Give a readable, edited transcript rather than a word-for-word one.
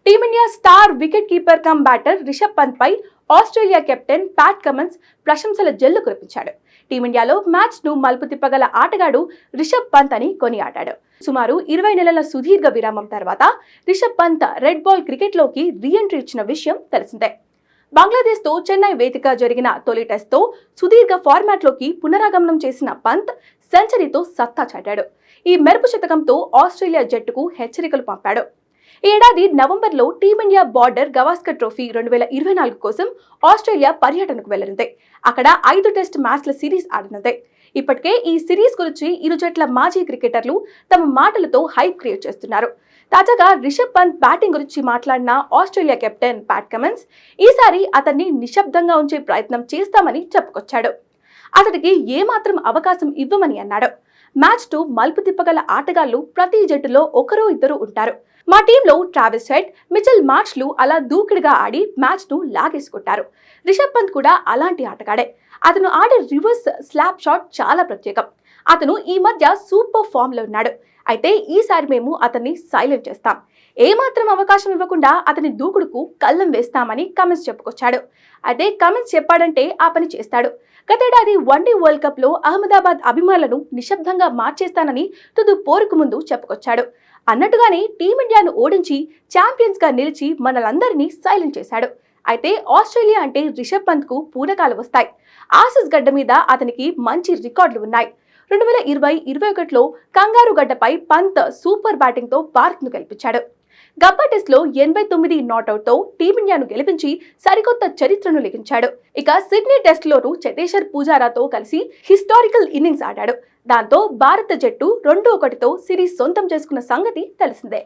Team India star wicket keeper cum batter Rishabh Pant పై Australia captain Pat Cummins ప్రశంసల జల్లు కురిపించాడు. టీమిండియాలో match ను మలుపు తిప్పగల ఆటగాడు రిషబ్ పంత్ అని కొనియాడాడు. సుమారు 20 నెలల సుదీర్ఘ విరామం తర్వాత Rishabh Pant red ball cricket లోకి రీఎంట్రీ ఇచ్చిన విషయం తెలిసిందే. బంగ్లాదేశ్ తో చెన్నై వేదిక జరిగిన తొలి టెస్ట్ తో సుదీర్ఘ ఫార్మాట్ లోకి పునరాగమనం చేసిన పంత్ సెంచరీతో సత్తా చాటాడు. ఈ మెరుపు శతకంతో ఆస్ట్రేలియా జట్టుకు హెచ్చరికలు పంపాడు. ఈ ఏడాది నవంబర్లో టీమిండియా బార్డర్ గవాస్కర్ ట్రోఫీ 2024 కోసం ఆస్ట్రేలియా పర్యటనకు వెళ్లనుంది. అక్కడ 5 టెస్ట్ మ్యాచ్ల సిరీస్ ఆడనుంది. ఇప్పటికే ఈ సిరీస్ గురించి ఇరు జట్ల మాజీ క్రికెటర్లు తమ మాటలతో హైప్ క్రియేట్ చేస్తున్నారు. తాజాగా రిషబ్ పంత్ బ్యాటింగ్ గురించి మాట్లాడిన ఆస్ట్రేలియా కెప్టెన్ ప్యాట్ కమిన్స్ ఈసారి అతన్ని నిశ్శబ్దంగా ఉంచే ప్రయత్నం చేస్తామని చెప్పుకొచ్చాడు. అతడికి ఏమాత్రం అవకాశం ఇవ్వమని అన్నాడు. మ్యాచ్ ను మలుపు తిప్పగల ఆటగాళ్లు ప్రతి జట్టులో ఒకరు ఇద్దరు ఉంటారు. మా టీంలో ట్రావిస్ హెడ్, మిచెల్ మార్ష్లు అలా దూకుడుగా ఆడి మ్యాచ్ ను లాగేసుకుంటారు. రిషబ్ పంత్ కూడా అలాంటి ఆటగాడే. అతను ఆడే రివర్స్ స్లాప్ షాట్ చాలా ప్రత్యేకం. అతను ఈ మధ్య సూపర్ ఫామ్ లో ఉన్నాడు. అయితే ఈసారి మేము అతన్ని సైలెంట్ చేస్తాం. ఏమాత్రం అవకాశం ఇవ్వకుండా అతని దూకుడుకు కళ్ళం వేస్తామని కమిన్స్ చెప్పుకొచ్చాడు. అయితే కమిన్స్ చెప్పాడంటే ఆ పని చేస్తాడు. గతేడాది వన్డే వరల్డ్ కప్ లో అహ్మదాబాద్ అభిమానులను నిశ్శబ్దంగా మార్చేస్తానని తుది పోరుకు ముందు చెప్పుకొచ్చాడు. అన్నట్టుగానే టీమిండియాను ఓడించి ఛాంపియన్స్ గా నిలిచి మనలందరినీ సైలెంట్ చేశాడు. అయితే ఆస్ట్రేలియా అంటే రిషబ్ పంత్ కు పూనకాలు వస్తాయి. ఆసీస్ గడ్డ మీద అతనికి మంచి రికార్డులు ఉన్నాయి. 2020-21లో కంగారు గడ్డపై పంత్ సూపర్ బ్యాటింగ్ తో భారత్ ను గెలిపించాడు. గబ్బా టెస్ట్ లో 89 నాట్అవుట్ తో టీమిండియాను గెలిపించి సరికొత్త చరిత్రను లిఖించాడు. ఇక సిడ్నీ టెస్ట్ లోను చేతేశ్వర్ పూజారాతో కలిసి హిస్టారికల్ ఇన్నింగ్స్ ఆడాడు. దాంతో భారత జట్టు 2-1తో సిరీస్ సొంతం చేసుకున్న సంగతి తెలిసిందే.